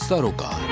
सरोकार।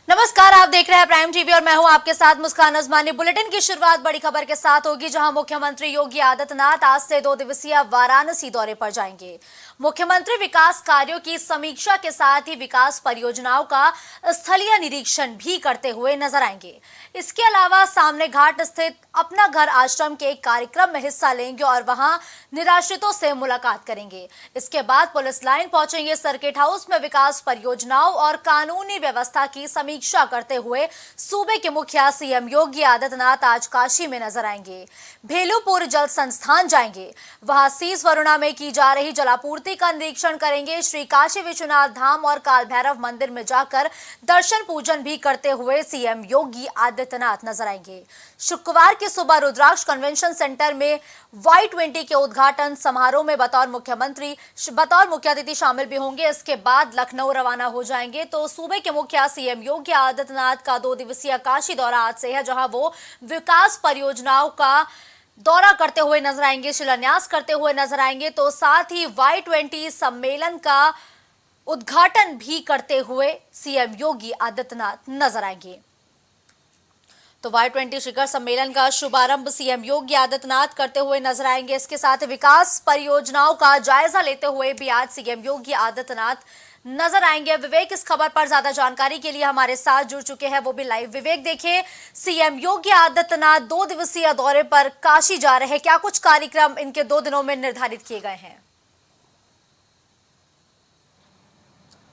नमस्कार, आप देख रहे हैं प्राइम टीवी और मैं हूं आपके साथ मुस्कान अजमानी। बुलेटिन की शुरुआत बड़ी खबर के साथ होगी, जहां मुख्यमंत्री योगी आदित्यनाथ आज से 2 दिवसीय वाराणसी दौरे पर जाएंगे। मुख्यमंत्री विकास कार्यों की समीक्षा के साथ ही विकास परियोजनाओं का स्थलीय निरीक्षण भी करते हुए नजर आएंगे। इसके अलावा सामने घाट स्थित अपना घर आश्रम के एक कार्यक्रम में हिस्सा लेंगे और वहां निराश्रितों से मुलाकात करेंगे। इसके बाद पुलिस लाइन पहुंचेंगे। सर्किट हाउस में विकास परियोजनाओं और कानूनी व्यवस्था की समीक्षा करते हुए सूबे के मुखिया सीएम योगी आदित्यनाथ आज काशी में नजर आएंगे। भेलूपुर जल संस्थान जाएंगे, वहां सीस वरुणा में की जा रही जलापूर्ति का निरीक्षण करेंगे। श्री काशी विश्वनाथ धाम और काल भैरव मंदिर में जाकर दर्शन पूजन भी करते हुए सीएम योगी आदित्यनाथ नजर आएंगे। शुक्रवार की सुबह रुद्राक्ष कन्वेंशन सेंटर में Y20 के उद्घाटन समारोह में बतौर मुख्य अतिथि शामिल भी होंगे। इसके बाद लखनऊ रवाना हो जाएंगे। तो सूबे के मुखिया सीएम योगी आदित्यनाथ का 2 दिवसीय काशी दौरा आज से है, जहां वो विकास परियोजनाओं का दौरा करते हुए नजर आएंगे, शिलान्यास करते हुए नजर आएंगे। तो साथ ही Y20 सम्मेलन का उद्घाटन भी करते हुए सीएम योगी आदित्यनाथ नजर आएंगे। तो Y20 शिखर सम्मेलन का शुभारंभ सीएम योगी आदित्यनाथ करते हुए नजर आएंगे। इसके साथ विकास परियोजनाओं का जायजा लेते हुए भी आज सीएम योगी आदित्यनाथ नजर आएंगे। विवेक इस खबर पर ज्यादा जानकारी के लिए हमारे साथ जुड़ चुके हैं, वो भी लाइव। विवेक, देखिए, सीएम योगी आदित्यनाथ 2 दिवसीय दौरे पर काशी जा रहे हैं, क्या कुछ कार्यक्रम इनके 2 दिनों में निर्धारित किए गए हैं?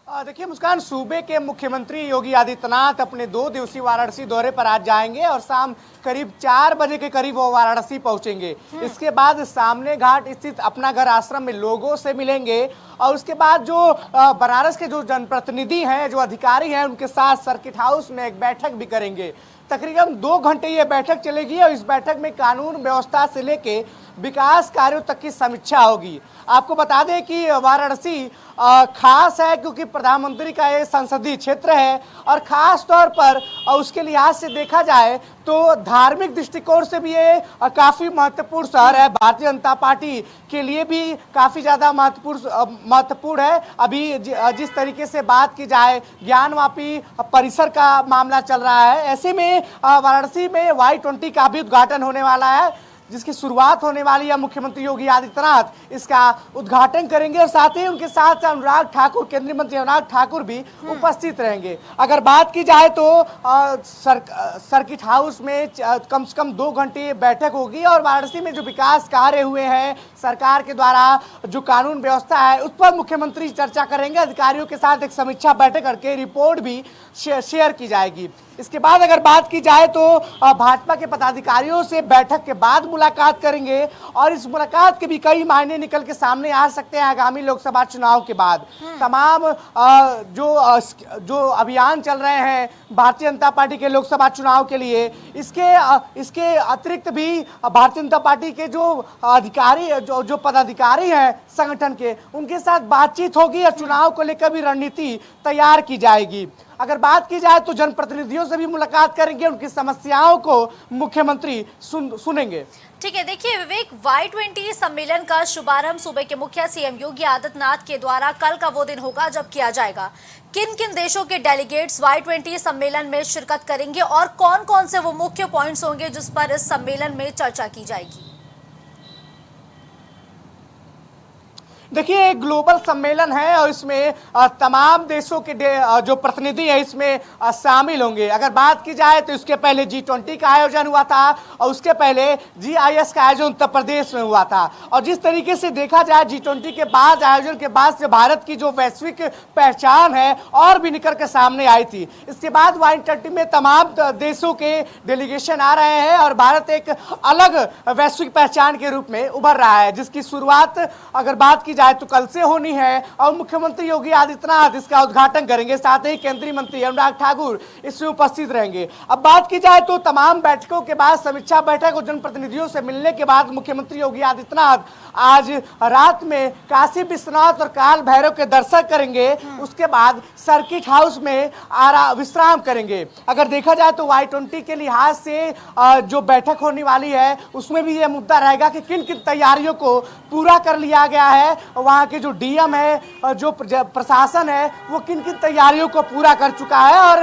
देखिए मुस्कान, सूबे के मुख्यमंत्री योगी आदित्यनाथ अपने 2 दिवसीय वाराणसी दौरे पर आज जाएंगे और शाम करीब 4 बजे के करीब वो वाराणसी पहुंचेंगे। इसके बाद सामने घाट स्थित अपना घर आश्रम में लोगों से मिलेंगे और उसके बाद जो बनारस के जो जनप्रतिनिधि हैं, जो अधिकारी हैं, उनके साथ सर्किट हाउस में एक बैठक भी करेंगे। तकरीबन 2 घंटे ये बैठक चलेगी और इस बैठक में कानून व्यवस्था से लेके विकास कार्यों तक की समीक्षा होगी। आपको बता दें कि वाराणसी खास है क्योंकि प्रधानमंत्री का ये संसदीय क्षेत्र है और खास तौर पर उसके लिहाज से देखा जाए तो धार्मिक दृष्टिकोण से भी ये काफ़ी महत्वपूर्ण शहर है। भारतीय जनता पार्टी के लिए भी काफ़ी ज़्यादा महत्वपूर्ण है। अभी जिस तरीके से बात की जाए, ज्ञानवापी परिसर का मामला चल रहा है, ऐसे में वाराणसी में Y20 का भी उद्घाटन होने वाला है, जिसकी शुरुआत होने वाली है। मुख्यमंत्री योगी आदित्यनाथ इसका उद्घाटन करेंगे और साथ ही उनके साथ अनुराग ठाकुर, केंद्रीय मंत्री अनुराग ठाकुर भी उपस्थित रहेंगे। अगर बात की जाए तो सर्किट हाउस में कम से कम 2 घंटे बैठक होगी और वाराणसी में जो विकास कार्य हुए हैं, सरकार के द्वारा जो कानून व्यवस्था है, उस पर मुख्यमंत्री चर्चा करेंगे। अधिकारियों के साथ एक समीक्षा बैठक करके रिपोर्ट भी शेयर की जाएगी। इसके बाद अगर बात की जाए तो भाजपा के पदाधिकारियों से बैठक के बाद मुलाकात करेंगे और इस मुलाकात के भी कई निकल के सामने आ सकते हैं आगामी लोकसभा चुनाव के बाद। तमाम जो अभियान चल रहे हैं भारतीय जनता पार्टी के लोकसभा चुनाव के लिए, इसके अतिरिक्त भी भारतीय जनता पार्टी के जो अधिकारी जो पदाधिकारी हैं संगठन के, उनके साथ बातचीत होगी और चुनाव को लेकर भी रणनीति तैयार की जाएगी। अगर बात की जाए तो जनप्रतिनिधियों से भी मुलाकात करेंगे, उनकी समस्याओं को मुख्यमंत्री सुनेंगे। ठीक है, देखिए विवेक, Y20 सम्मेलन का शुभारंभ सूबे के मुखिया सीएम योगी आदित्यनाथ के द्वारा कल का वो दिन होगा जब किया जाएगा। किन किन देशों के डेलीगेट्स Y20 सम्मेलन में शिरकत करेंगे और कौन कौन से वो मुख्य पॉइंट्स होंगे जिस पर इस सम्मेलन में चर्चा की जाएगी? देखिए, एक ग्लोबल सम्मेलन है और इसमें तमाम देशों के जो प्रतिनिधि है इसमें शामिल होंगे। अगर बात की जाए तो इसके पहले G20 का आयोजन हुआ था और उसके पहले GIS का आयोजन उत्तर प्रदेश में हुआ था। और जिस तरीके से देखा जाए G20 के बाद, आयोजन के बाद से भारत की जो वैश्विक पहचान है और भी निकल के सामने आई थी। इसके बाद Y20 में तमाम देशों के डेलीगेशन आ रहे हैं और भारत एक अलग वैश्विक पहचान के रूप में उभर रहा है, जिसकी शुरुआत अगर बात की जाए तो कल से होनी है और मुख्यमंत्री योगी आदित्यनाथ इसका उद्घाटन करेंगे। साथ ही केंद्रीय मंत्री अनुराग ठाकुर इसमें उपस्थित रहेंगे। अब बात की जाए तो तमाम बैठकों के बाद, समीक्षा बैठक और जनप्रतिनिधियों से मिलने के बाद मुख्यमंत्री योगी आदित्यनाथ आज रात में काशी विश्वनाथ और काल भैरव के दर्शन करेंगे। उसके बाद सर्किट हाउस में विश्राम करेंगे। अगर देखा जाए तो Y20 के लिहाज से जो बैठक होने वाली है उसमें भी यह मुद्दा रहेगा कि किन किन तैयारियों को पूरा कर लिया गया है वहाँ के जो डीएम है, जो प्रशासन है, वो किन किन तैयारियों को पूरा कर चुका है और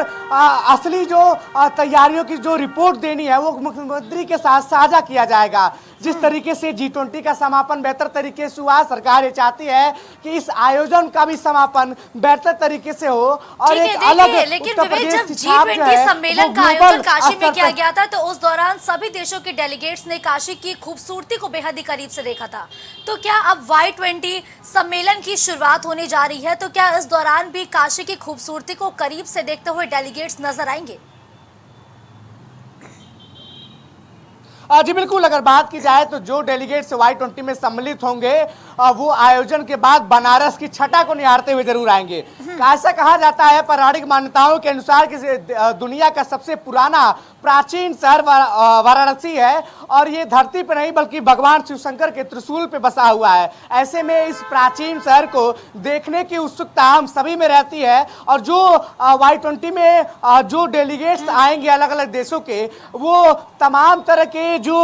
असली जो तैयारियों की जो रिपोर्ट देनी है वो मुख्यमंत्री के साथ साझा किया जाएगा। जिस तरीके से G20 का समापन बेहतर तरीके से हुआ, सरकार ये चाहती है कि इस आयोजन का भी समापन बेहतर तरीके से हो और एक अलग लेकिन विवेक, जब G20 सम्मेलन का आयोजन काशी में किया गया था तो उस दौरान सभी देशों के डेलीगेट्स ने काशी की खूबसूरती को बेहद ही करीब से देखा था। तो क्या अब Y20 सम्मेलन की शुरुआत होने जा रही है, तो क्या इस दौरान भी काशी की खूबसूरती को करीब से देखते हुए डेलीगेट्स नजर आएंगे? जी बिल्कुल, अगर बात की जाए तो जो डेलीगेट्स Y20 में सम्मिलित होंगे वो आयोजन के बाद बनारस की छटा को निहारते हुए जरूर आएंगे। ऐसा कहा जाता है पौराणिक मान्यताओं के अनुसार कि दुनिया का सबसे पुराना प्राचीन शहर वाराणसी है और ये धरती पर नहीं बल्कि भगवान शिव शंकर के त्रिशूल पे बसा हुआ है। ऐसे में इस प्राचीन शहर को देखने की उत्सुकता हम सभी में रहती है और जो Y20 में जो डेलीगेट्स आएंगे अलग अलग देशों के, वो तमाम तरह के जो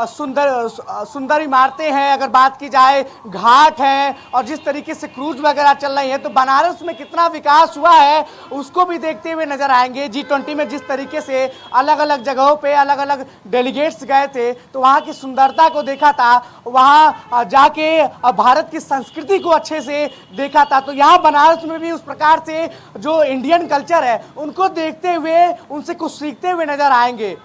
सुंदर इमारतें हैं, अगर बात की जाए घाट हैं और जिस तरीके से क्रूज वगैरह चल रही है, तो बनारस में कितना विकास हुआ है उसको भी देखते हुए नजर आएंगे। G20 में जिस तरीके से अलग अलग जगहों पे अलग अलग डेलीगेट्स गए थे तो वहाँ की सुंदरता को देखा था, वहाँ जाके भारत की संस्कृति को अच्छे से देखा था। तो यहाँ बनारस में भी उस प्रकार से जो इंडियन कल्चर है उनको देखते हुए उनसे कुछ सीखते हुए नजर आएंगे।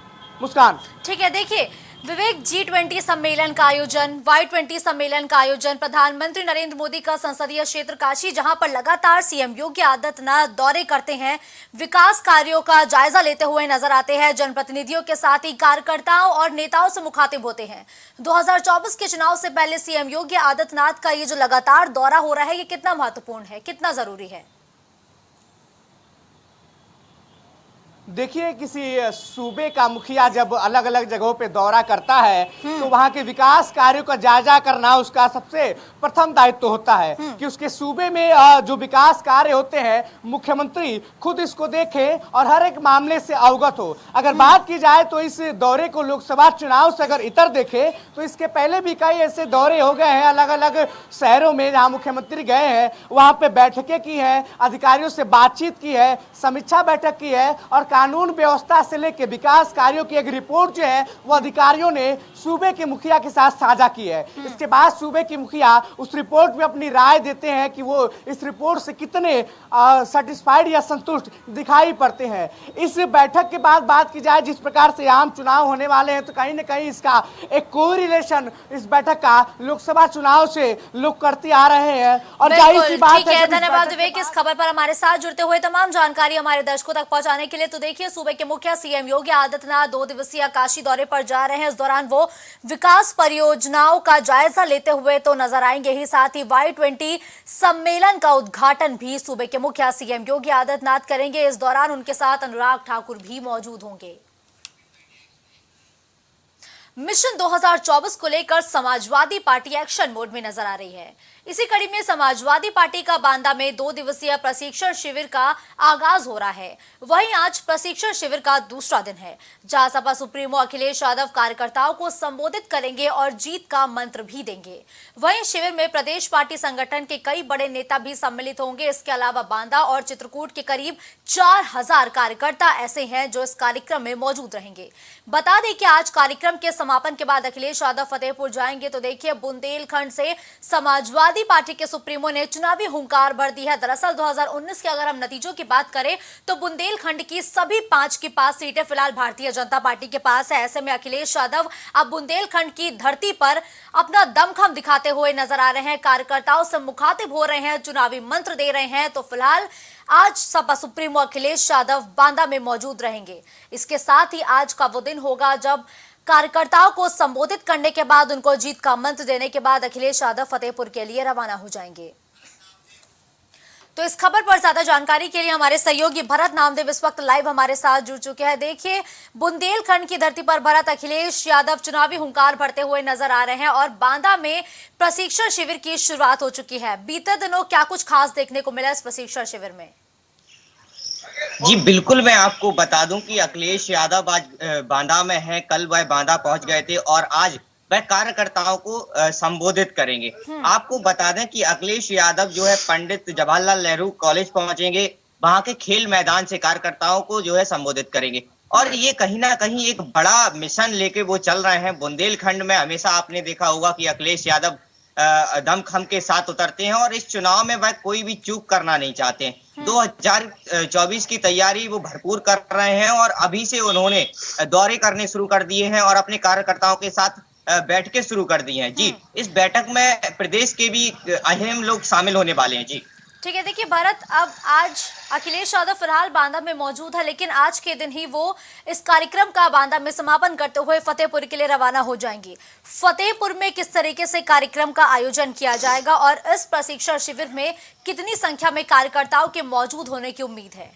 मुस्कान, ठीक है। देखिए विवेक, G20 सम्मेलन का आयोजन, Y20 सम्मेलन का आयोजन, प्रधानमंत्री नरेंद्र मोदी का संसदीय क्षेत्र काशी, जहां पर लगातार सीएम योगी आदित्यनाथ दौरे करते हैं, विकास कार्यों का जायजा लेते हुए नजर आते हैं, जनप्रतिनिधियों के साथ ही कार्यकर्ताओं और नेताओं से मुखातिब होते हैं। 2024 के चुनाव से पहले सीएम योगी आदित्यनाथ का ये जो लगातार दौरा हो रहा है, ये कितना महत्वपूर्ण है, कितना जरूरी है? देखिए, किसी सूबे का मुखिया जब अलग अलग जगहों पे दौरा करता है तो वहाँ के विकास कार्यों का जायजा करना उसका सबसे प्रथम दायित्व होता है कि उसके सूबे में जो विकास कार्य होते हैं मुख्यमंत्री खुद इसको देखे और हर एक मामले से अवगत हो। अगर बात की जाए तो इस दौरे को लोकसभा चुनाव से अगर इतर देखे तो इसके पहले भी कई ऐसे दौरे हो गए हैं अलग अलग शहरों में जहाँ मुख्यमंत्री गए हैं, वहाँ पे बैठकें की हैं, अधिकारियों से बातचीत की है, समीक्षा बैठक की है और कानून व्यवस्था से लेकर विकास कार्यों की एक रिपोर्ट जो है वो अधिकारियों ने सूबे के मुखिया के साथ साझा की है। इसके बाद सूबे के मुखिया उस रिपोर्ट में अपनी राय देते हैं कि वो इस रिपोर्ट से कितने सेटिस्फाइड या संतुष्ट दिखाई पड़ते हैं। इस बैठक के बाद बात की जाए जिस प्रकार से आम चुनाव होने वाले हैं तो कहीं ना कहीं इसका एक कोरिलेशन इस बैठक का लोकसभा चुनाव से लोग करते आ रहे हैं और जाहिर सी बात है। धन्यवाद विवेक, इस खबर पर हमारे साथ जुड़ते हुए तमाम जानकारी हमारे दर्शकों तक पहुंचाने के लिए। तो देखिए, सूबे के मुखिया सीएम योगी आदित्यनाथ 2 दिवसीय काशी दौरे पर जा रहे हैं। इस दौरान वो विकास परियोजनाओं का जायजा लेते हुए तो नजर आएंगे ही, साथ ही Y20 सम्मेलन का उद्घाटन भी सूबे के मुखिया सीएम योगी आदित्यनाथ करेंगे। इस दौरान उनके साथ अनुराग ठाकुर भी मौजूद होंगे। मिशन 2024 को लेकर समाजवादी पार्टी एक्शन मोड में नजर आ रही है। इसी कड़ी में समाजवादी पार्टी का बांदा में 2 दिवसीय प्रशिक्षण शिविर का आगाज हो रहा है। वहीं आज प्रशिक्षण शिविर का दूसरा दिन है, जहां सपा सुप्रीमो अखिलेश यादव कार्यकर्ताओं को संबोधित करेंगे और जीत का मंत्र भी देंगे। वहीं शिविर में प्रदेश पार्टी संगठन के कई बड़े नेता भी सम्मिलित होंगे। इसके अलावा बांदा और चित्रकूट के करीब 4000 कार्यकर्ता ऐसे हैं जो इस कार्यक्रम में मौजूद रहेंगे। बता दें कि आज कार्यक्रम के समापन के बाद अखिलेश यादव फतेहपुर जाएंगे। तो देखिए, बुंदेलखंड से समाजवादी पार्टी के सुप्रीमो ने चुनावी हुंकार भर दी है। दरअसल 2019 के अगर हम नतीजों की बात करें तो बुंदेलखंड की सभी 5 की 5 सीटें फिलहाल भारतीय जनता पार्टी के पास है। ऐसे में अखिलेश यादव अब बुंदेलखंड की धरती पर अपना दमखम दिखाते हुए नजर आ रहे हैं, कार्यकर्ताओं से मुखातिब हो रहे हैं, चुनावी मंत्र दे रहे हैं। तो फिलहाल आज सपा सुप्रीमो अखिलेश यादव बांदा में मौजूद रहेंगे। इसके साथ ही आज का वो दिन होगा जब कार्यकर्ताओं को संबोधित करने के बाद, उनको जीत का मंत्र देने के बाद अखिलेश यादव फतेहपुर के लिए रवाना हो जाएंगे। तो इस खबर पर ज्यादा जानकारी के लिए हमारे सहयोगी भरत नामदेव इस वक्त लाइव हमारे साथ जुड़ चुके हैं। देखिए, बुंदेलखंड की धरती पर भरत, अखिलेश यादव चुनावी हुंकार भरते हुए नजर आ रहे हैं और बांदा में प्रशिक्षण शिविर की शुरुआत हो चुकी है। बीते दिनों क्या कुछ खास देखने को मिला इस प्रशिक्षण शिविर में? जी बिल्कुल, मैं आपको बता दूं कि अखिलेश यादव आज बांदा में हैं। कल वह बांदा पहुंच गए थे और आज वह कार्यकर्ताओं को संबोधित करेंगे। आपको बता दें कि अखिलेश यादव जो है पंडित जवाहरलाल नेहरू कॉलेज पहुंचेंगे, वहां के खेल मैदान से कार्यकर्ताओं को जो है संबोधित करेंगे। और ये कहीं ना कहीं एक बड़ा मिशन लेके वो चल रहे हैं। बुंदेलखंड में हमेशा आपने देखा होगा कि अखिलेश यादव दमखम के साथ उतरते हैं और इस चुनाव में वह कोई भी चूक करना नहीं चाहते हैं। 2024 की तैयारी वो भरपूर कर रहे हैं और अभी से उन्होंने दौरे करने शुरू कर दिए हैं और अपने कार्यकर्ताओं के साथ बैठकें शुरू कर दी हैं। जी, इस बैठक में प्रदेश के भी अहम लोग शामिल होने वाले हैं। जी ठीक है, देखिए भरत, अब आज अखिलेश यादव फिलहाल बांदा में मौजूद है, लेकिन आज के दिन ही वो इस कार्यक्रम का बांदा में समापन करते हुए फतेहपुर के लिए रवाना हो जाएंगे। फतेहपुर में किस तरीके से कार्यक्रम का आयोजन किया जाएगा और इस प्रशिक्षण शिविर में कितनी संख्या में कार्यकर्ताओं के मौजूद होने की उम्मीद है?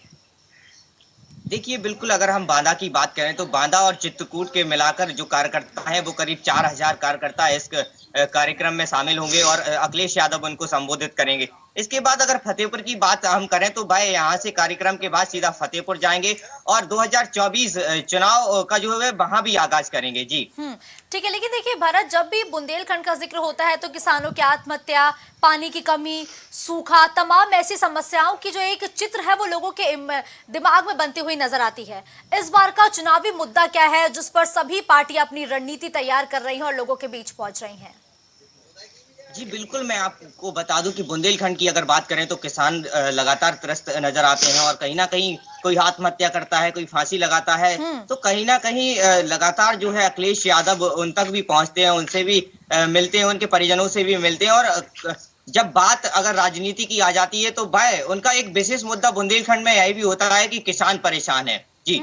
देखिए, बिल्कुल अगर हम बांदा की बात करें तो बांदा और चित्रकूट के मिलाकर जो कार्यकर्ता हैं वो करीब 4000 कार्यकर्ता इस कार्यक्रम में शामिल होंगे और अखिलेश यादव उनको संबोधित करेंगे। इसके बाद अगर फतेहपुर की बात हम करें तो भाई यहाँ से कार्यक्रम के बाद सीधा फतेहपुर जाएंगे और 2024 चुनाव का जो है वहां भी आगाज करेंगे। जी ठीक है, लेकिन देखिए भरत, जब भी बुंदेलखंड का जिक्र होता है तो किसानों की आत्महत्या, पानी की कमी, सूखा, तमाम ऐसी समस्याओं की जो एक चित्र है वो लोगों के दिमाग में बनती हुई नजर आती है। इस बार का चुनावी मुद्दा क्या है जिस पर सभी पार्टियां अपनी रणनीति तैयार कर रही हैं और लोगों के बीच पहुंच रही हैं? जी बिल्कुल, मैं आपको बता दूं कि बुंदेलखंड की अगर बात करें तो किसान लगातार त्रस्त नजर आते हैं और कहीं ना कहीं कोई आत्महत्या करता है, कोई फांसी लगाता है, तो कहीं ना कहीं लगातार जो है अखिलेश यादव उन तक भी पहुंचते हैं, उनसे भी मिलते हैं, उनके परिजनों से भी मिलते हैं। और जब बात अगर राजनीति की आ जाती है तो भाई उनका एक विशेष मुद्दा बुंदेलखंड में यही भी होता है कि किसान परेशान है। जी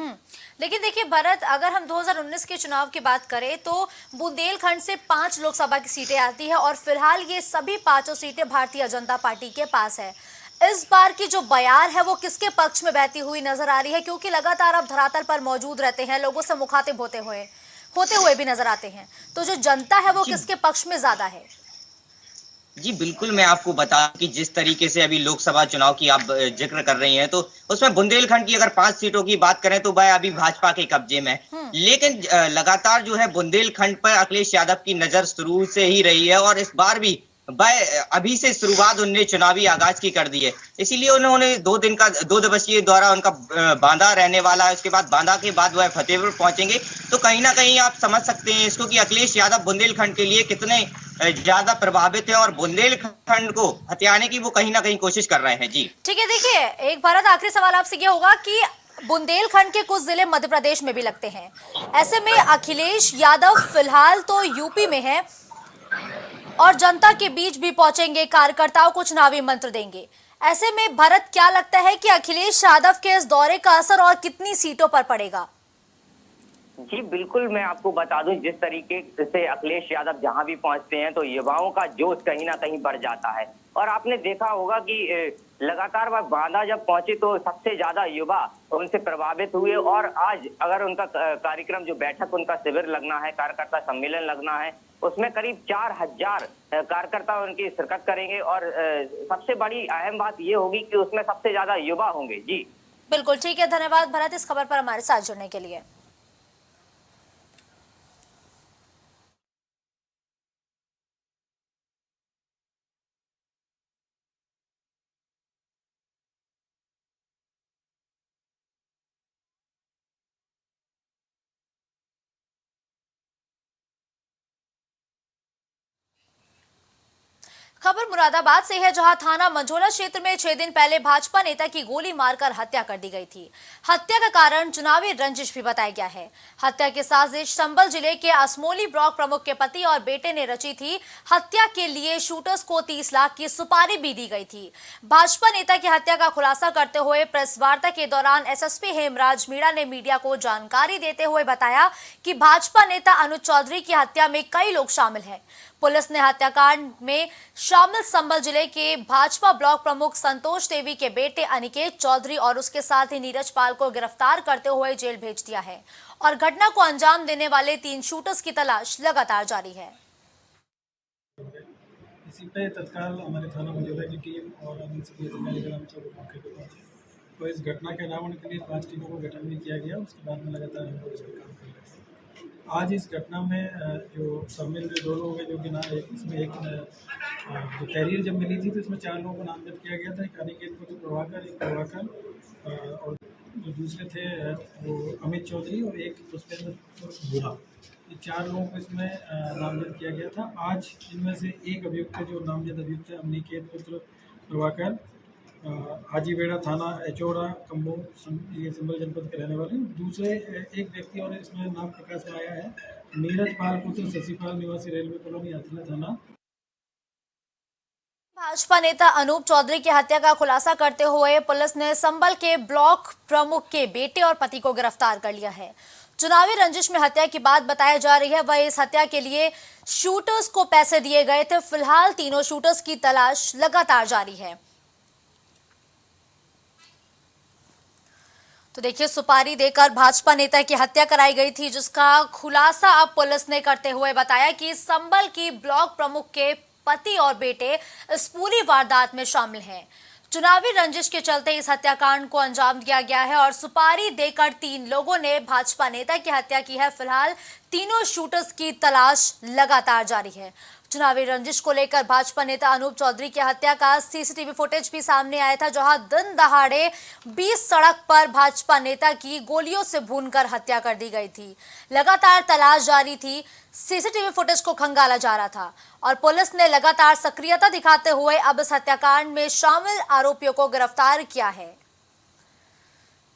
लेकिन देखिए भरत, अगर हम 2019 के चुनाव की बात करें तो बुंदेलखंड से 5 लोकसभा की सीटें आती है और फिलहाल ये सभी 5 सीटें भारतीय जनता पार्टी के पास है। इस बार की जो बयार है वो किसके पक्ष में बहती हुई नजर आ रही है, क्योंकि लगातार आप धरातल पर मौजूद रहते हैं, लोगों से मुखातिब होते हुए भी नजर आते हैं, तो जो जनता है वो किसके पक्ष में ज्यादा है? जी बिल्कुल, मैं आपको बता कि जिस तरीके से अभी लोकसभा चुनाव की आप जिक्र कर रही हैं तो उसमें बुंदेलखंड की अगर 5 सीटों की बात करें तो वह अभी भाजपा के कब्जे में, लेकिन लगातार जो है बुंदेलखंड पर अखिलेश यादव की नजर शुरू से ही रही है और इस बार भी अभी से शुरुआत उन्होंने चुनावी आगाज की कर दी है। इसीलिए उन्होंने 2 दिवसीय दौरा उनका बांदा रहने वाला है। उसके बाद बांदा के बाद वह फतेहपुर पहुंचेंगे। तो कहीं ना कहीं आप समझ सकते हैं इसको कि अखिलेश यादव बुंदेलखंड के लिए कितने ज्यादा प्रभावित है और बुंदेलखंड को हथियाने की वो कहीं ना कहीं कोशिश कर रहे हैं। जी ठीक है, देखिए एक भारत आखिरी सवाल आपसे ये होगा कि बुंदेलखंड के कुछ जिले मध्य प्रदेश में भी लगते हैं, ऐसे में अखिलेश यादव फिलहाल तो यूपी में है और जनता के बीच भी पहुंचेंगे, कार्यकर्ताओं को चुनावी मंत्र देंगे। ऐसे में भरत, क्या लगता है कि अखिलेश यादव के इस दौरे का असर और कितनी सीटों पर पड़ेगा? जी बिल्कुल, मैं आपको बता दूं जिस तरीके से अखिलेश यादव जहां भी पहुंचते हैं तो युवाओं का जोश कहीं ना कहीं बढ़ जाता है। और आपने देखा होगा कि लगातार वह बांदा जब पहुंचे तो सबसे ज्यादा युवा उनसे प्रभावित हुए और आज अगर उनका कार्यक्रम जो बैठक उनका शिविर लगना है, कार्यकर्ता सम्मेलन लगना है, उसमें करीब 4000 कार्यकर्ता उनकी शिरकत करेंगे और सबसे बड़ी अहम बात ये होगी कि उसमें सबसे ज्यादा युवा होंगे। जी बिल्कुल ठीक है, धन्यवाद भरत इस खबर पर हमारे साथ जुड़ने के लिए। खबर मुरादाबाद से है, जहां थाना मंझोला क्षेत्र में 6 दिन पहले भाजपा नेता की गोली मारकर हत्या कर दी गई थी। हत्या का कारण चुनावी रंजिश भी बताया गया है। हत्या की साजिश संभल जिले के असमोली ब्लॉक प्रमुख के पति और बेटे ने रची थी। हत्या के लिए शूटर्स को 30 लाख की सुपारी भी दी गई थी। भाजपा नेता की हत्या का खुलासा करते हुए प्रेस वार्ता के दौरान एसएसपी हेमराज मीणा ने मीडिया को जानकारी देते हुए बताया कि भाजपा नेता अनुज चौधरी की हत्या में कई लोग शामिल हैं। पुलिस ने हत्याकांड में शामिल संभल जिले के भाजपा ब्लॉक प्रमुख संतोष देवी के बेटे अनिकेत चौधरी और उसके साथ ही नीरज पाल को गिरफ्तार करते हुए जेल भेज दिया है और घटना को अंजाम देने वाले 3 शूटर्स की तलाश लगातार जारी है। इसी पे तत्काल हमारे थाना मंझोला की टीम और मुंसिपल अधिकारी हम सब मौके पर पहुंचे। तो इस घटना के अनावरण के लिए 5 टीमों का गठन भी किया गया। उसके बाद में लगातार हम लोग इस पर काम कर रहे थे। आज इस घटना में जो शामिल जो 2 लोग हैं, जो कि ना इसमें एक जो तहरीर जब मिली थी तो इसमें 4 लोगों को नामजद किया गया था। एक अनिकेत पुत्र प्रभाकर, एक प्रभाकर और जो दूसरे थे वो अमित चौधरी और एक पुष्पेंद्र बुरा। ये 4 लोगों को इसमें नामजद किया गया था। आज इनमें से एक अभियुक्त जो नामजद अभियुक्त है अनिकेत पुत्र प्रभाकर, हाजीबेड़ा थाना एचोड़ा कम्बो ये संभल जनपद के रहने वाले। दूसरे एक व्यक्ति और इसमें नाम प्रकाश में आया है नीरज पाल पुत्र शशिपाल निवासी रेलवे कॉलोनी अथला थाना। भाजपा नेता अनूप चौधरी की हत्या का खुलासा करते हुए पुलिस ने संभल के ब्लॉक प्रमुख के बेटे और पति को गिरफ्तार कर लिया है। चुनावी रंजिश में हत्या की बात बताई जा रही है। वह इस हत्या के लिए शूटर्स को पैसे दिए गए थे। फिलहाल तीनों शूटर्स की तलाश लगातार जारी है। तो देखिए, सुपारी देकर भाजपा नेता की हत्या कराई गई थी, जिसका खुलासा अब पुलिस ने करते हुए बताया कि संभल की ब्लॉक प्रमुख के पति और बेटे इस पूरी वारदात में शामिल हैं। चुनावी रंजिश के चलते इस हत्याकांड को अंजाम दिया गया है और सुपारी देकर 3 लोगों ने भाजपा नेता की हत्या की है। फिलहाल तीनों शूटर्स की तलाश लगातार जारी है। चुनावी रंजिश को लेकर भाजपा नेता अनूप चौधरी की हत्या का सीसीटीवी फुटेज भी सामने आया था, जहां दिन दहाड़े 20 सड़क पर भाजपा नेता की गोलियों से भूनकर हत्या कर दी गई थी। लगातार तलाश जारी थी, सीसीटीवी फुटेज को खंगाला जा रहा था और पुलिस ने लगातार सक्रियता दिखाते हुए अब इस हत्याकांड में शामिल आरोपियों को गिरफ्तार किया है।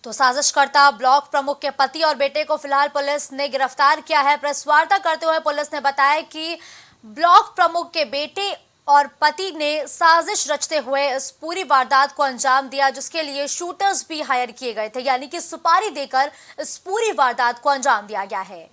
तो साजिशकर्ता ब्लॉक प्रमुख के पति और बेटे को फिलहाल पुलिस ने गिरफ्तार किया है। प्रेस वार्ता करते हुए पुलिस ने बताया कि ब्लॉक प्रमुख के बेटे और पति ने साजिश रचते हुए इस पूरी वारदात को अंजाम दिया, जिसके लिए शूटर्स भी हायर किए गए थे, यानी कि सुपारी देकर इस पूरी वारदात को अंजाम दिया गया है।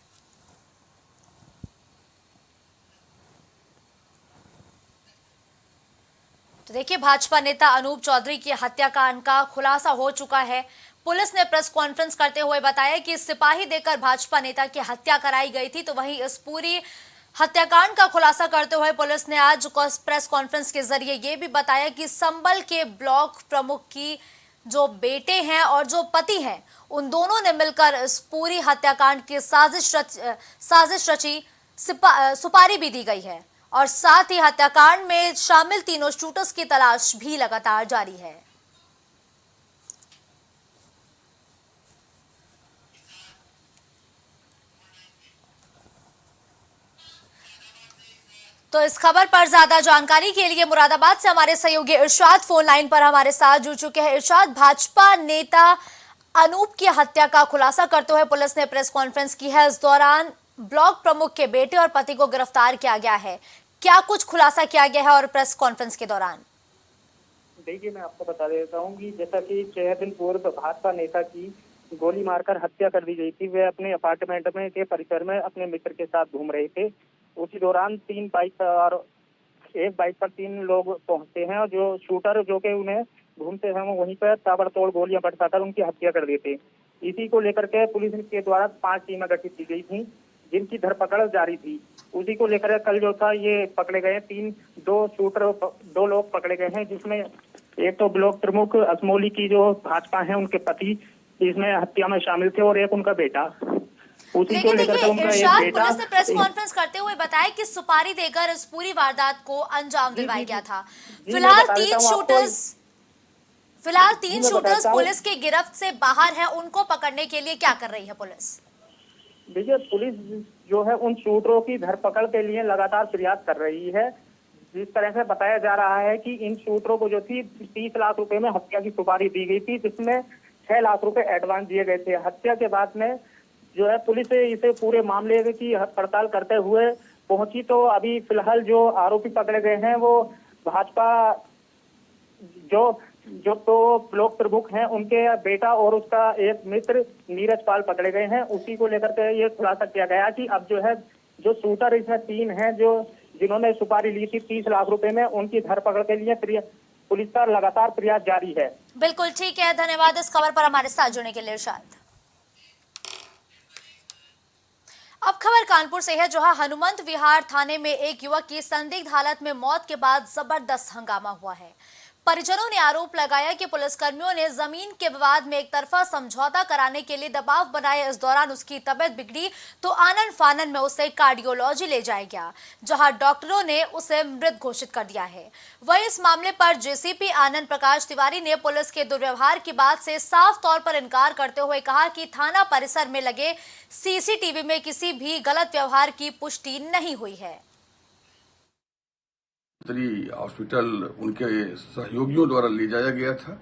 तो देखिए, भाजपा नेता अनूप चौधरी की हत्याकांड का खुलासा हो चुका है। पुलिस ने प्रेस कॉन्फ्रेंस करते हुए बताया कि सिपाही देकर भाजपा नेता की हत्या कराई गई थी। तो वहीं इस पूरी हत्याकांड का खुलासा करते हुए पुलिस ने आज प्रेस कॉन्फ्रेंस के जरिए ये भी बताया कि संभल के ब्लॉक प्रमुख की जो बेटे हैं और जो पति हैं, उन दोनों ने मिलकर इस पूरी हत्याकांड की साजिश रची। सुपारी भी दी गई है और साथ ही हत्याकांड में शामिल तीनों शूटर्स की तलाश भी लगातार जारी है। तो इस खबर पर ज्यादा जानकारी के लिए मुरादाबाद से हमारे सहयोगी इरशाद फोन लाइन पर हमारे साथ जुड़ चुके हैं। इरशाद, भाजपा नेता अनूप की हत्या का खुलासा करते हुए पुलिस ने प्रेस कॉन्फ्रेंस की है। इस दौरान ब्लॉक प्रमुख के बेटे और पति को गिरफ्तार किया गया है। क्या कुछ खुलासा किया गया है और प्रेस कॉन्फ्रेंस के दौरान? देखिए, मैं आपको बता देता हूँ कि जैसा कि 6 दिन पूर्व भाजपा नेता की गोली मारकर हत्या कर दी गई थी। वे अपने अपार्टमेंट में के परिसर में अपने मित्र के साथ घूम रहे थे। उसी दौरान 3 बाइक और एक बाइक पर 3 लोग पहुंचते हैं और जो शूटर जो कि उन्हें घूमते हैं वो वहीं पर ताबड़तोड़ गोलियां बरसाकर उनकी हत्या कर देते। इसी को लेकर के पुलिस के द्वारा 5 टीमें गठित की गई थी, जिनकी धरपकड़ जारी थी। उसी को लेकर कल जो था ये पकड़े गए 2 लोग पकड़े गए हैं, जिसमें एक तो ब्लॉक प्रमुख असमोली की जो भाजपा है उनके पति इसमें हत्या में शामिल थे और एक उनका बेटा। उसी को लेकर उनका एक बेटा। पुलिस ने प्रेस कॉन्फ्रेंस करते हुए बताया कि सुपारी देकर इस पूरी वारदात को अंजाम दिलवाया गया था। फिलहाल 3 शूटर्स पुलिस की गिरफ्त से बाहर है। उनको पकड़ने के लिए क्या कर रही है पुलिस? देखिए, पुलिस जो है उन शूटरों की धरपकड़ के लिए लगातार प्रयास कर रही है। जिस तरह से बताया जा रहा है कि इन शूटरों को जो थी 30 लाख रुपए में हत्या की सुपारी दी गई थी, जिसमें 6 लाख रुपए एडवांस दिए गए थे। हत्या के बाद में जो है पुलिस इसे पूरे मामले की पड़ताल करते हुए पहुंची। तो अभी फिलहाल जो आरोपी पकड़े गए हैं वो भाजपा जो तो ब्लॉक प्रमुख हैं उनके बेटा और उसका एक मित्र नीरज पाल पकड़े गए हैं। उसी को लेकर के ये खुलासा किया गया कि अब जो है जो शूटर इसमें 3 हैं जो जिन्होंने सुपारी ली थी 30 लाख रुपए में, उनकी धरपकड़ के लिए पुलिस का लगातार प्रयास जारी है। बिल्कुल ठीक है, धन्यवाद इस खबर पर हमारे साथ जुड़ने के लिए इरशाद। अब खबर कानपुर से है, जहां हनुमंत विहार थाने में एक युवक की संदिग्ध हालत में मौत के बाद जबरदस्त हंगामा हुआ है। परिजनों ने आरोप लगाया कि पुलिसकर्मियों ने जमीन के विवाद में एक तरफा समझौता कराने के लिए दबाव बनाया। इस दौरान उसकी तबीयत बिगड़ी तो आनन फानन में उसे कार्डियोलॉजी ले जाया गया, जहां डॉक्टरों ने उसे मृत घोषित कर दिया है। वहीं इस मामले पर जेसीपी आनंद प्रकाश तिवारी ने पुलिस के दुर्व्यवहार की बात से साफ तौर पर इनकार करते हुए कहा कि थाना परिसर में लगे सीसीटीवी में किसी भी गलत व्यवहार की पुष्टि नहीं हुई है। हॉस्पिटल उनके सहयोगियों द्वारा ले जाया गया था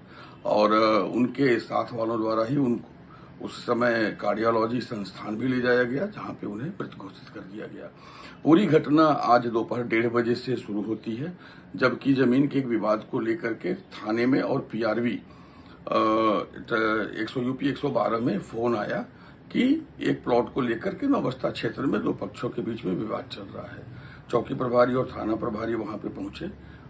और उनके साथ वालों द्वारा ही उनको उस समय कार्डियोलॉजी संस्थान भी ले जाया गया, जहां पे उन्हें मृत घोषित कर दिया गया। पूरी घटना आज दोपहर 1:30 बजे से शुरू होती है, जबकि जमीन के एक विवाद को लेकर के थाने में और पीआरवी 112 में फोन आया कि एक प्लॉट को लेकर के नौबस्ता क्षेत्र में दो पक्षों के बीच में विवाद चल रहा है। चौकी प्रभारी और थाना प्रभारी वहां पे पहुंचे,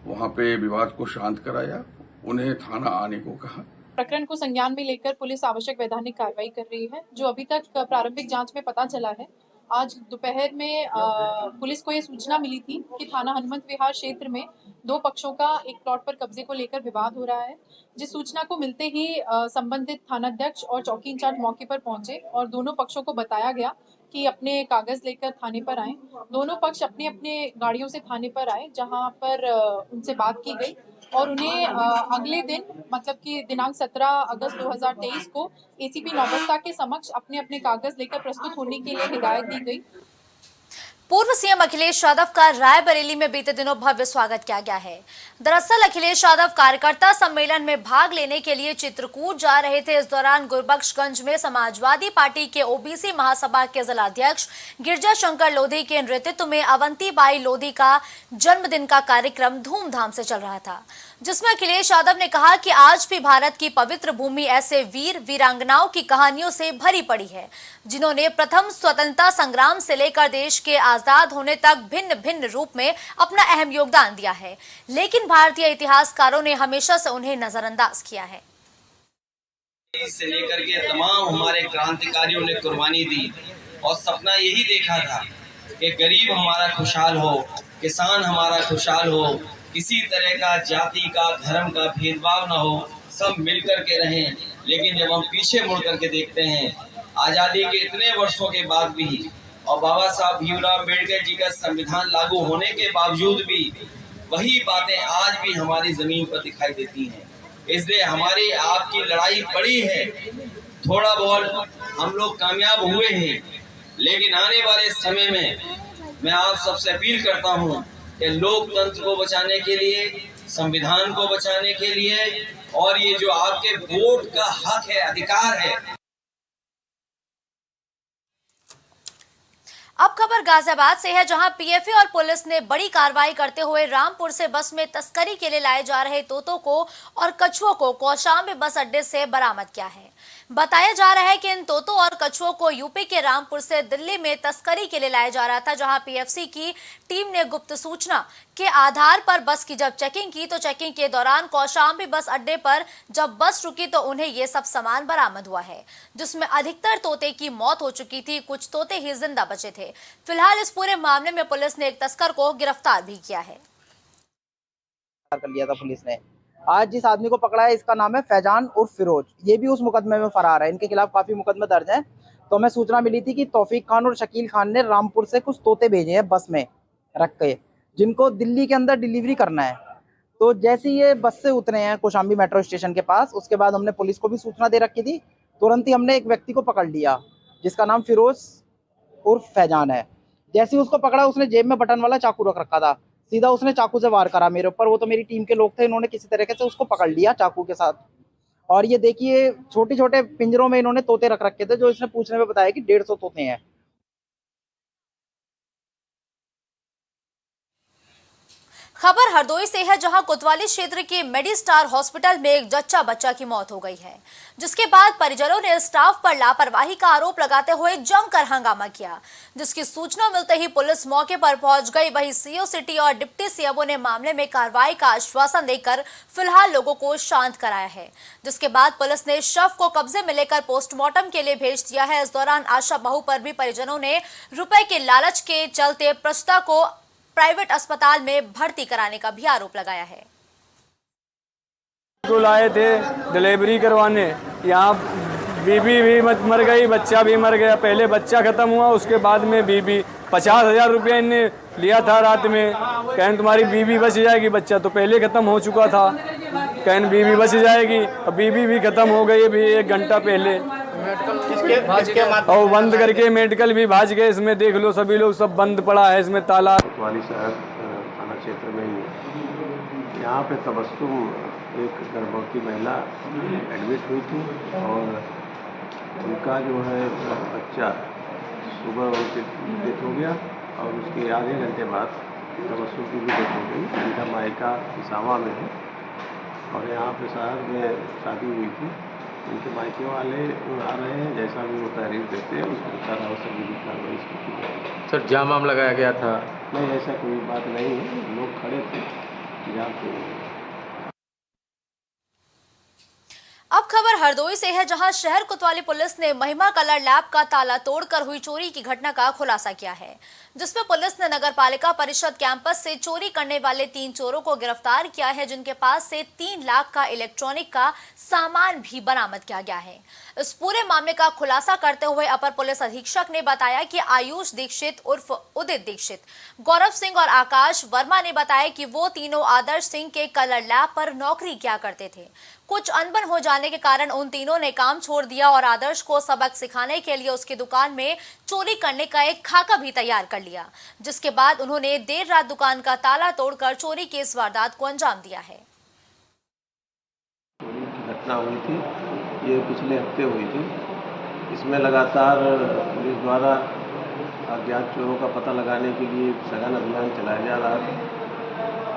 वहां पे विवाद को शांत कराया, उन्हें थाना आने को कहा। प्रकरण को संज्ञान में लेकर पुलिस आवश्यक वैधानिक कार्रवाई कर रही है। जो अभी तक प्रारंभिक जांच में पता चला है, आज दोपहर में पुलिस को ये सूचना मिली थी कि थाना हनुमंत विहार क्षेत्र में दो पक्षों का एक प्लॉट पर कब्जे को लेकर विवाद हो रहा है। जिस सूचना को मिलते ही संबंधित थानाध्यक्ष और चौकी इंचार्ज मौके पर पहुंचे और दोनों पक्षों को बताया गया कि अपने कागज लेकर थाने पर आए। दोनों पक्ष अपने अपने गाड़ियों से थाने पर आए, जहां पर उनसे बात की गई और उन्हें अगले दिन मतलब कि दिनांक 17 अगस्त 2023 को एसीपी नौबस्ता के समक्ष अपने अपने कागज लेकर प्रस्तुत होने के लिए हिदायत दी गई। पूर्व सीएम अखिलेश यादव का रायबरेली में बीते दिनों भव्य स्वागत किया गया है। दरअसल अखिलेश यादव कार्यकर्ता सम्मेलन में भाग लेने के लिए चित्रकूट जा रहे थे। इस दौरान गुरबख्शगंज में समाजवादी पार्टी के ओबीसी महासभा के जिलाध्यक्ष गिरजा शंकर लोधी के नेतृत्व में अवंतीबाई लोधी का जन्मदिन का कार्यक्रम धूमधाम से चल रहा था, जिसमें अखिलेश यादव ने कहा कि आज भी भारत की पवित्र भूमि ऐसे वीर वीरांगनाओं की कहानियों से भरी पड़ी है, जिन्होंने प्रथम स्वतंत्रता संग्राम से लेकर देश के आजाद होने तक भिन्न भिन्न रूप में अपना अहम योगदान दिया है, लेकिन भारतीय इतिहासकारों ने हमेशा से उन्हें नजरअंदाज किया है। से लेकर के तमाम हमारे क्रांतिकारियों ने कुर्बानी दी और सपना यही देखा था कि गरीब हमारा खुशहाल हो, किसान हमारा खुशहाल हो, किसी तरह का जाति का धर्म का भेदभाव न हो, सब मिलकर के रहें। लेकिन जब हम पीछे मुड़ करके देखते हैं आजादी के इतने वर्षों के बाद भी और बाबा साहब भीमराव अम्बेडकर जी का संविधान लागू होने के बावजूद भी वही बातें आज भी हमारी जमीन पर दिखाई देती हैं। इसलिए हमारी आपकी लड़ाई बड़ी है, थोड़ा बहुत हम लोग कामयाब हुए हैं, लेकिन आने वाले समय में मैं आप सबसे अपील करता हूं कि लोकतंत्र को बचाने के लिए, संविधान को बचाने के लिए और ये जो आपके वोट का हक है, अधिकार है। अब खबर गाजियाबाद से है, जहां पीएफए और पुलिस ने बड़ी कार्रवाई करते हुए रामपुर से बस में तस्करी के लिए लाए जा रहे तोतों को और कछुओं को कौशाम्बी बस अड्डे से बरामद किया है। बताया जा रहा है कि इन तोतों और कछुओं को यूपी के रामपुर से दिल्ली में तस्करी के लिए लाया जा रहा था, जहां पीएफसी की टीम ने गुप्त सूचना के आधार पर बस की जब चेकिंग की तो चेकिंग के दौरान कौशाम्बी बस अड्डे पर जब बस रुकी तो उन्हें ये सब सामान बरामद हुआ है, जिसमें अधिकतर तोते की मौत हो चुकी थी, कुछ तोते ही जिंदा बचे थे। फिलहाल इस पूरे मामले में पुलिस ने एक तस्कर को गिरफ्तार भी किया है। कर लिया था पुलिस ने। आज जिस आदमी को पकड़ा है इसका नाम है फैजान उर्फ फिरोज, ये भी उस मुकदमे में फरार है। इनके खिलाफ काफी मुकदमे दर्ज हैं। तो हमें सूचना मिली थी कि तौफीक खान और शकील खान ने रामपुर से कुछ तोते भेजे हैं बस में रख के, जिनको दिल्ली के अंदर डिलीवरी करना है। तो जैसे ये बस से उतरे हैं कौशाम्बी मेट्रो स्टेशन के पास, उसके बाद हमने पुलिस को भी सूचना दे रखी थी। तुरंत ही हमने एक व्यक्ति को पकड़ लिया जिसका नाम फिरोज उर्फ फैजान है। जैसे ही उसको पकड़ा, उसने जेब में बटन वाला चाकू रख रखा था, सीधा उसने चाकू से वार करा मेरे ऊपर। वो तो मेरी टीम के लोग थे, इन्होंने किसी तरीके से उसको पकड़ लिया चाकू के साथ। और ये देखिए छोटे छोटे पिंजरों में इन्होंने तोते रख रखे थे, जो इसने पूछने में बताया कि 150 तोते हैं। खबर हरदोई से है, जहां कोतवाली क्षेत्र के मेडिस्टार हॉस्पिटल में एक जच्चा बच्चा की मौत हो गई है, जिसके बाद परिजनों ने स्टाफ पर लापरवाही का आरोप लगाते हुए जमकर हंगामा किया, जिसकी सूचना मिलते ही पुलिस मौके पर पहुंच गई। वहीं सीओ सिटी और डिप्टी सीएमओ ने मामले में कार्रवाई का आश्वासन देकर फिलहाल लोगों को शांत कराया है, जिसके बाद पुलिस ने शव को कब्जे में लेकर पोस्टमार्टम के लिए भेज दिया है। इस दौरान आशा बहू पर भी परिजनों ने रुपए के लालच के चलते प्रसूता को प्राइवेट अस्पताल में भर्ती कराने का भी आरोप लगाया है। को लाए थे डिलीवरी करवाने, यहाँ बीबी भी मर गई, बच्चा भी मर गया। पहले बच्चा खत्म हुआ, उसके बाद में बीबी। 50,000 रुपया इनने लिया था रात में, कहन तुम्हारी बीबी बच जाएगी। बच्चा तो पहले खत्म हो चुका था, कहन बीबी बच जाएगी। अब बीबी भी खत्म हो गई अभी 1 घंटा पहले, और बंद करके मेडिकल भी भाज गए। इसमें देख लो, सभी लोग सब बंद पड़ा है इसमें ताला। कोतवाली शहर थाना क्षेत्र में ही यहाँ पे तबस्सुम एक गर्भवती महिला एडमिट हुई थी और उनका जो है बच्चा सुबह उनकी डेथ हो गया और उसके आधे घंटे बाद तबस्सुम की भी डेथ हो गई। उनका मायका इसावा में है और यहाँ पे शहर में शादी हुई थी। उनके मायके वाले आ रहे हैं, जैसा भी वो तहरीर देते हैं उसके अनुसार आवश्यक विधि कार्रवाई की जाएगी। सर जाम वाम लगाया गया था? नहीं, ऐसा कोई बात नहीं है, लोग खड़े थे जाम पे। अब खबर हरदोई से है, जहां शहर कोतवाली पुलिस ने महिमा कलर लैब का ताला तोड़कर हुई चोरी की घटना का खुलासा किया है, जिसमें पुलिस ने नगर पालिका परिषद कैंपस से चोरी करने वाले 3 चोरों को गिरफ्तार किया है, जिनके पास से 3 लाख का इलेक्ट्रॉनिक का सामान भी बरामद किया गया है। इस पूरे मामले का खुलासा करते हुए अपर पुलिस अधीक्षक ने बताया कि आयुष दीक्षित उर्फ उदित दीक्षित, गौरव सिंह और आकाश वर्मा ने बताया कि वो तीनों आदर्श सिंह के कलर लैब पर नौकरी किया करते थे। कुछ अनबन हो जाने के कारण उन तीनों ने काम छोड़ दिया और आदर्श को सबक सिखाने के लिए उसकी दुकान में चोरी करने का एक खाका भी तैयार कर लिया, जिसके बाद उन्होंने देर रात दुकान का ताला तोड़कर चोरी की इस वारदात को अंजाम दिया है। चोरी की घटना हुई थी, ये पिछले हफ्ते हुई थी। इसमें लगातार पुलिस द्वारा अज्ञात चोरों का पता लगाने के लिए सघन अभियान चलाया जा रहा था।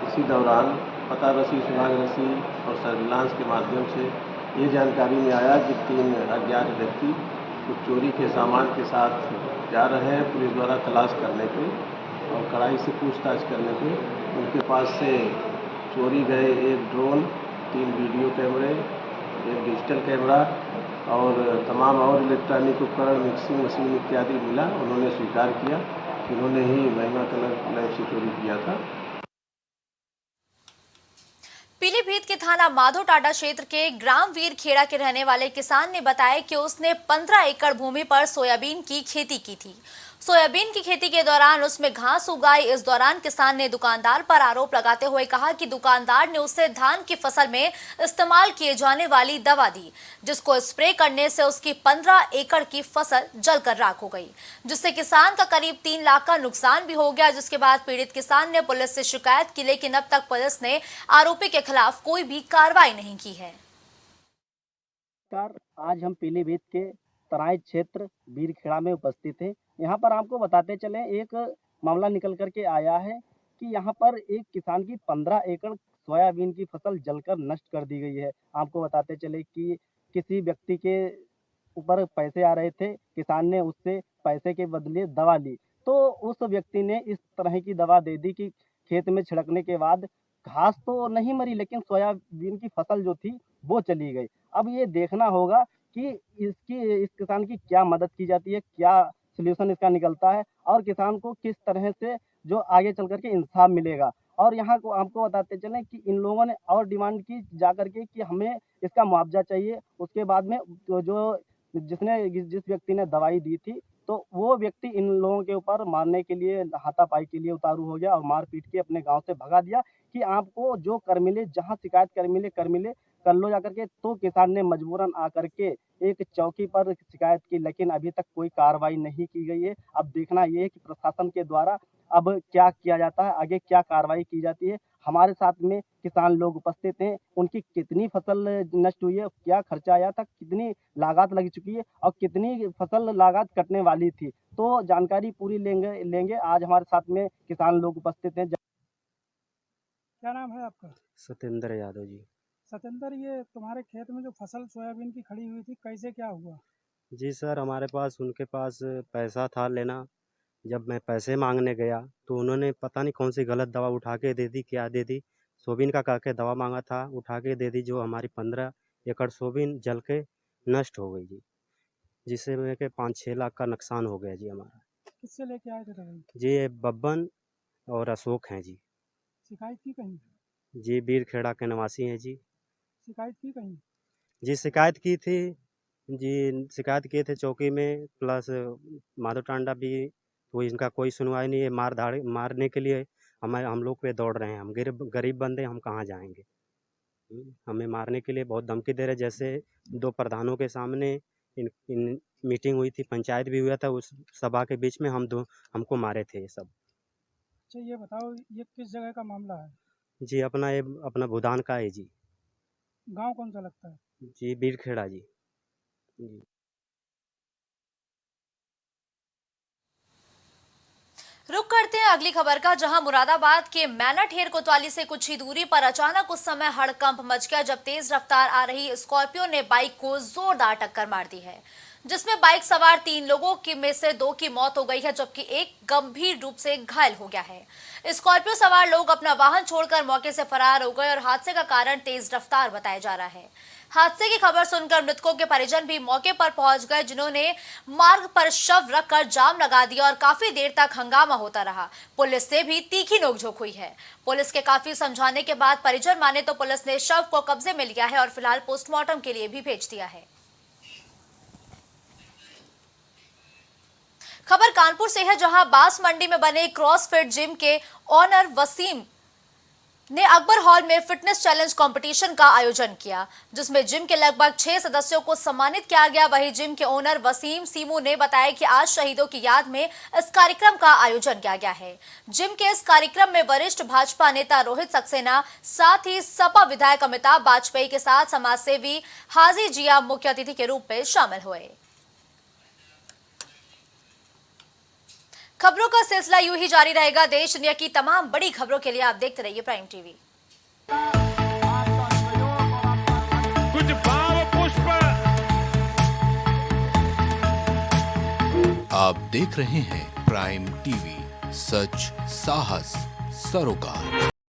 इसी दौरान पता रसी, सुराग रसी और सर्विलांस के माध्यम से ये जानकारी में आया कि 3 अज्ञात व्यक्ति कुछ चोरी के सामान के साथ जा रहे हैं। पुलिस द्वारा तलाश करने पे और कड़ाई से पूछताछ करने पे उनके पास से चोरी गए 1 ड्रोन, 3 वीडियो कैमरे, 1 डिजिटल कैमरा और तमाम और इलेक्ट्रॉनिक उपकरण, मिक्सिंग मशीन इत्यादि मिला। उन्होंने स्वीकार किया कि उन्होंने ही महिमा कलर लैब से चोरी किया था। पीलीभीत के थाना माधो टाडा क्षेत्र के ग्राम वीर खेड़ा के रहने वाले किसान ने बताया कि उसने 15 एकड़ भूमि पर सोयाबीन की खेती की थी। सोयाबीन की खेती के दौरान उसमें घास उगाई। इस दौरान किसान ने दुकानदार पर आरोप लगाते हुए कहा कि दुकानदार ने उसे धान की फसल में इस्तेमाल किए जाने वाली दवा दी, जिसको स्प्रे करने से उसकी 15 एकड़ की फसल जलकर राख हो गई, जिससे किसान का करीब 3 लाख का नुकसान भी हो गया। जिसके बाद पीड़ित किसान ने पुलिस से शिकायत की, लेकिन अब तक पुलिस ने आरोपी के खिलाफ कोई भी कार्रवाई नहीं की है। आज हम पीलीभीत के तराई क्षेत्र वीरखेड़ा में उपस्थित थे। यहाँ पर आपको बताते चले, एक मामला निकल कर के आया है कि यहाँ पर एक किसान की 15 एकड़ सोयाबीन की फसल जलकर नष्ट कर दी गई है। आपको बताते चले कि किसी व्यक्ति के ऊपर पैसे आ रहे थे, किसान ने उससे पैसे के बदले दवा ली, तो उस व्यक्ति ने इस तरह की दवा दे दी कि खेत में छिड़कने के बाद घास तो नहीं मरी, लेकिन सोयाबीन की फसल जो थी वो चली गई। अब ये देखना होगा कि इस किसान की क्या मदद की जाती है, क्या सॉल्यूशन इसका निकलता है और किसान को किस तरह से जो आगे चल करके इंसाफ मिलेगा। और यहाँ को आपको बताते चलें कि इन लोगों ने और डिमांड की जा करके कि हमें इसका मुआवजा चाहिए। उसके बाद में जिस व्यक्ति ने दवाई दी थी, तो वो व्यक्ति इन लोगों के ऊपर मारने के लिए, हाथापाई के लिए उतारू हो गया और मार पीट के अपने गांव से भगा दिया कि आपको जो कर मिले, जहां शिकायत कर मिले कर लो जाकर के। तो किसान ने मजबूरन आकर के एक चौकी पर शिकायत की, लेकिन अभी तक कोई कार्रवाई नहीं की गई है। अब देखना ये है कि प्रशासन के द्वारा अब क्या किया जाता है, आगे क्या कार्रवाई की जाती है। हमारे साथ में किसान लोग उपस्थित हैं, उनकी कितनी फसल नष्ट हुई है, क्या खर्चा आया था, कितनी लागत लग चुकी है और कितनी फसल लागत कटने वाली थी, तो जानकारी पूरी लेंगे। आज हमारे साथ में किसान लोग उपस्थित हैं। क्या नाम है आपका? सत्येंद्र यादव जी। सत्येंद्र, ये तुम्हारे खेत में जो फसल सोयाबीन की खड़ी हुई थी, कैसे क्या हुआ? जी सर, हमारे पास उनके पास पैसा था लेना। जब मैं पैसे मांगने गया तो उन्होंने पता नहीं कौन सी गलत दवा उठा के दे दी, क्या दे दी, सोयाबीन का करके दवा मांगा था, उठा के दे दी, जो हमारी 15 एकड़ सोयाबीन जल के नष्ट हो गई जी, जिससे में के 5-6 लाख का नुकसान हो गया जी हमारा। किससे लेके आए थे दवाई? जी ये बब्बन और अशोक हैं जी। शिकायत की कहीं? जी वीरखेड़ा के निवासी हैं जी, शिकायत की कहीं? जी शिकायत की थी जी, शिकायत किए थे चौकी में, प्लस माधव टांडा भी, तो इनका कोई सुनवाई नहीं है। मारने के लिए हम लोग पे दौड़ रहे हैं। हम गरीब बंदे, हम कहाँ जाएंगे। हमें मारने के लिए बहुत धमकी दे रहे। जैसे 2 प्रधानों के सामने इन मीटिंग हुई थी, पंचायत भी हुआ था, उस सभा के बीच में हमको मारे थे ये सब। अच्छा ये बताओ, ये किस जगह का मामला है? जी अपना भूदान का है जी। गांव कौन सा लगता है? जी बीरखेड़ा जी। जी रुक करते हैं अगली खबर का, जहां मुरादाबाद के मैनाठेर कोतवाली से कुछ ही दूरी पर अचानक उस समय हड़कंप मच गया जब तेज रफ्तार आ रही स्कॉर्पियो ने बाइक को जोरदार टक्कर मार दी है, जिसमें बाइक सवार 3 लोगों में से 2 की मौत हो गई है, जबकि एक गंभीर रूप से घायल हो गया है। स्कॉर्पियो सवार लोग अपना वाहन छोड़कर मौके से फरार हो गए और हादसे का कारण तेज रफ्तार बताया जा रहा है। हादसे की खबर सुनकर मृतकों के परिजन भी मौके पर पहुंच गए, जिन्होंने मार्ग पर शव रखकर जाम लगा दिया और काफी देर तक हंगामा होता रहा। पुलिस से भी तीखी नोकझोंक हुई है। पुलिस के काफी समझाने के बाद परिजन माने तो पुलिस ने शव को कब्जे में लिया है और फिलहाल पोस्टमार्टम के लिए भी भेज दिया है। खबर कानपुर से है, जहां बांस मंडी में बने क्रॉसफिट जिम के ओनर वसीम ने अकबर हॉल में फिटनेस चैलेंज कंपटीशन का आयोजन किया, जिसमें जिम के लगभग 6 सदस्यों को सम्मानित किया गया। वहीं जिम के ओनर वसीम सीमू ने बताया कि आज शहीदों की याद में इस कार्यक्रम का आयोजन किया गया है। जिम के इस कार्यक्रम में वरिष्ठ भाजपा नेता रोहित सक्सेना, साथ ही सपा विधायक अमिताभ वाजपेयी के साथ समाजसेवी हाजी जिया मुख्य अतिथि के रूप में शामिल हुए। खबरों का सिलसिला यूं ही जारी रहेगा। देश दुनिया की तमाम बड़ी खबरों के लिए आप देखते रहिए प्राइम टीवी। कुछ भाव पुष्प। आप देख रहे हैं प्राइम टीवी, सच साहस सरोकार।